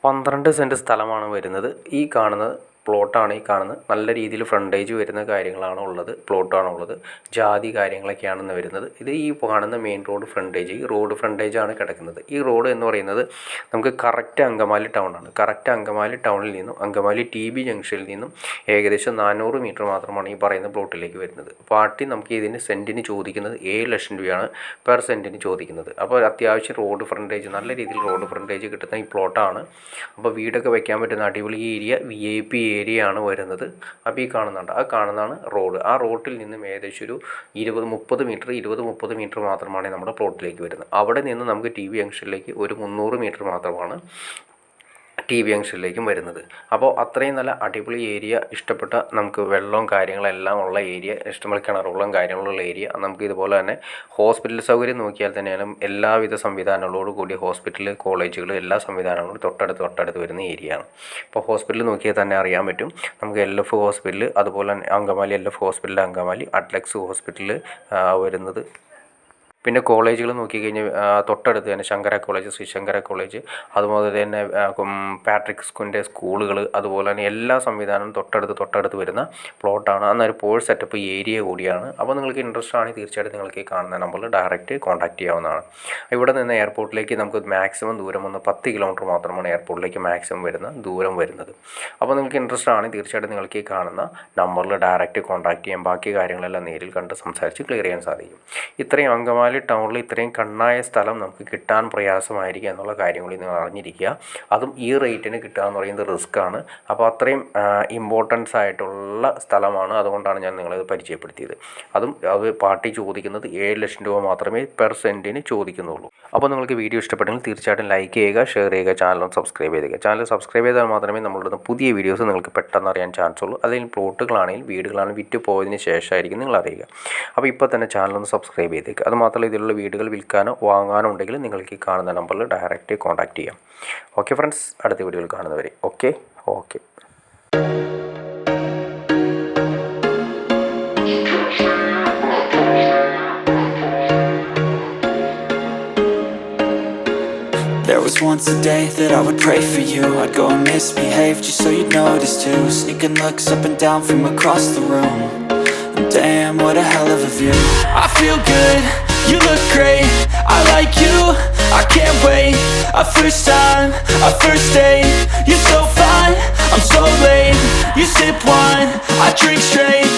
12 cent സ്ഥലമാണ് വരുന്നത്. ഈ കാണുന്നത് പ്ലോട്ടാണ്. ഈ കാണുന്നത് നല്ല രീതിയിൽ ഫ്രണ്ടേജ് വരുന്ന കാര്യങ്ങളാണ് ഉള്ളത്, പ്ലോട്ടാണ് ഉള്ളത്. ജാതി കാര്യങ്ങളൊക്കെയാണ് വരുന്നത്. ഇത് ഈ കാണുന്ന മെയിൻ റോഡ് ഫ്രണ്ടേജ്, ഈ റോഡ് ഫ്രണ്ടേജാണ് കിടക്കുന്നത്. ഈ റോഡ് എന്ന് പറയുന്നത് നമുക്ക് കറക്റ്റ് അങ്കമാലി ടൗൺ ആണ്. കറക്റ്റ് അങ്കമാലി ടൗണിൽ നിന്നും അങ്കമാലി TB ജംഗ്ഷനിൽ നിന്നും ഏകദേശം 400 മീറ്റർ മാത്രമാണ് ഈ പറയുന്ന പ്ലോട്ടിലേക്ക് വരുന്നത്. പാർട്ടി നമുക്ക് ഇതിന് സെൻറ്റിന് ചോദിക്കുന്നത് 7 ലക്ഷം രൂപയാണ് പെർ സെൻറ്റിന് ചോദിക്കുന്നത്. അപ്പോൾ അത്യാവശ്യം റോഡ് ഫ്രണ്ടേജ്, നല്ല രീതിയിൽ റോഡ് ഫ്രണ്ടേജ് കിട്ടുന്ന ഈ പ്ലോട്ടാണ്. അപ്പോൾ വീടൊക്കെ വെക്കാൻ പറ്റുന്ന അടിപൊളി ഏരിയ, VIP ഏരിയ ആണ് വരുന്നത്. അപ്പോൾ ഈ കാണുന്നുണ്ട്, ആ കാണുന്നതാണ് റോഡ്. ആ റോഡിൽ നിന്നും ഏകദേശം ഒരു 20-30 മീറ്റർ മാത്രമാണ് നമ്മുടെ പ്ലോട്ടിലേക്ക് വരുന്നത്. അവിടെ നിന്ന് നമുക്ക് TB ജംഗ്ഷനിലേക്ക് ഒരു 300 മീറ്റർ മാത്രമാണ് TB ജംഗ്ഷനിലേക്കും വരുന്നത്. അപ്പോൾ അത്രയും നല്ല അടിപൊളി ഏരിയ, ഇഷ്ടപ്പെട്ട നമുക്ക് വെള്ളവും കാര്യങ്ങളെല്ലാം ഉള്ള ഏരിയ, ഇഷ്ടമുള്ള കിണറുകളും കാര്യങ്ങളുള്ള ഏരിയ. നമുക്ക് ഇതുപോലെ തന്നെ ഹോസ്പിറ്റൽ സൗകര്യം നോക്കിയാൽ തന്നെയാണ് എല്ലാവിധ സംവിധാനങ്ങളോട് കൂടിയ ഹോസ്പിറ്റൽ, കോളേജുകൾ, എല്ലാ സംവിധാനങ്ങളും തൊട്ടടുത്ത് വരുന്ന ഏരിയയാണ്. ഇപ്പോൾ ഹോസ്പിറ്റൽ നോക്കിയാൽ തന്നെ അറിയാൻ പറ്റും. നമുക്ക് LF ഹോസ്പിറ്റൽ, അതുപോലെ തന്നെ Angamaly LF hospital, Angamaly Adlux hospital വരുന്നത്. പിന്നെ കോളേജുകൾ നോക്കിക്കഴിഞ്ഞാൽ തൊട്ടടുത്ത് തന്നെ ശങ്കര കോളേജ്, ശ്രീ ശങ്കര കോളേജ്, അതുപോലെ തന്നെ പാട്രിക് സ്കൂളുകൾ, അതുപോലെ തന്നെ എല്ലാ സംവിധാനവും തൊട്ടടുത്ത് വരുന്ന പ്ലോട്ടാണ്. അന്നൊരു പോൾ സെറ്റപ്പ് ഏരിയ കൂടിയാണ്. അപ്പോൾ നിങ്ങൾക്ക് ഇൻട്രസ്റ്റ് ആണെങ്കിൽ തീർച്ചയായിട്ടും നിങ്ങൾക്ക് ഈ കാണുന്ന നമ്പറിൽ ഡയറക്റ്റ് കോൺടാക്ട് ചെയ്യാവുന്നതാണ്. ഇവിടെ നിന്ന് എയർപോർട്ടിലേക്ക് നമുക്ക് മാക്സിമം ദൂരം 10 കിലോമീറ്റർ മാത്രമാണ് എയർപോർട്ടിലേക്ക് മാക്സിമം വരുന്ന ദൂരം വരുന്നത്. അപ്പോൾ നിങ്ങൾക്ക് ഇൻട്രസ്റ്റ് ആണെങ്കിൽ തീർച്ചയായിട്ടും നിങ്ങൾക്ക് ഈ കാണുന്ന നമ്പറിൽ ഡയറക്റ്റ് കോൺടാക്ട് ചെയ്യാം. ബാക്കി കാര്യങ്ങളെല്ലാം നേരിൽ കണ്ട് സംസാരിച്ച് ക്ലിയർ ചെയ്യാൻ സാധിക്കും. ഇത്രയും അങ്കമാലി ടൗണിൽ ഇത്രയും കണ്ണായ സ്ഥലം നമുക്ക് കിട്ടാൻ പ്രയാസമായിരിക്കും എന്നുള്ള കാര്യം കൂടി നിങ്ങൾ അറിഞ്ഞിരിക്കുക. അതും ഈ റേറ്റിന് കിട്ടുക എന്ന് പറയുന്നത് റിസ്ക് ആണ്. അപ്പോൾ അത്രയും ഇമ്പോർട്ടൻസ് ആയിട്ടുള്ള സ്ഥലമാണ്. അതുകൊണ്ടാണ് ഞാൻ നിങ്ങളത് പരിചയപ്പെടുത്തിയത്. അത് പാർട്ടി ചോദിക്കുന്നത് 7 ലക്ഷം രൂപ മാത്രമേ പെർ സെൻറ്റിന് ചോദിക്കുന്നുള്ളൂ. അപ്പോൾ നിങ്ങൾക്ക് വീഡിയോ ഇഷ്ടപ്പെട്ടെങ്കിൽ തീർച്ചയായിട്ടും ലൈക്ക് ചെയ്യുക, ഷെയർ ചെയ്യുക, ചാനൽ സബ്സ്ക്രൈബ് ചെയ്യുക. ചാനൽ സബ്സ്ക്രൈബ് ചെയ്താൽ മാത്രമേ നമ്മളുടെ പുതിയ വീഡിയോസ് നിങ്ങൾക്ക് പെട്ടെന്ന് അറിയാൻ ചാൻസ് ഉള്ളൂ. അതിൽ പ്ലോട്ടുകളാണെങ്കിൽ വീടുകളാണെങ്കിൽ വിറ്റ് പോയതിന് ശേഷമായിരിക്കും നിങ്ങൾ അറിയുക. അപ്പോൾ ഇപ്പോൾ തന്നെ ചാനൽ സബ്സ്ക്രൈബ് ചെയ്തേക്കുക. അത് മാത്രമല്ല ഇതിലുള്ള വീടുകൾ വിൽക്കാനോ വാങ്ങാനോ ഉണ്ടെങ്കിൽ നിങ്ങൾക്ക് ഈ കാണുന്ന നമ്പറിൽ ഡയറക്റ്റ് കോൺടാക്ട് ചെയ്യാം. ഓക്കെ ഫ്രണ്ട്സ്, അടുത്ത വീഡിയോയിൽ കാണുന്നവരെ okay. There was once a day that I would pray for you. I'd go and misbehave just so you'd notice too. Sneaking looks up and down from across the room. And damn, what a hell of a view. I feel good, you look great, I like you, I can't wait. A first time, a first date, you're so fine, I'm so late. You sip wine, I drink straight,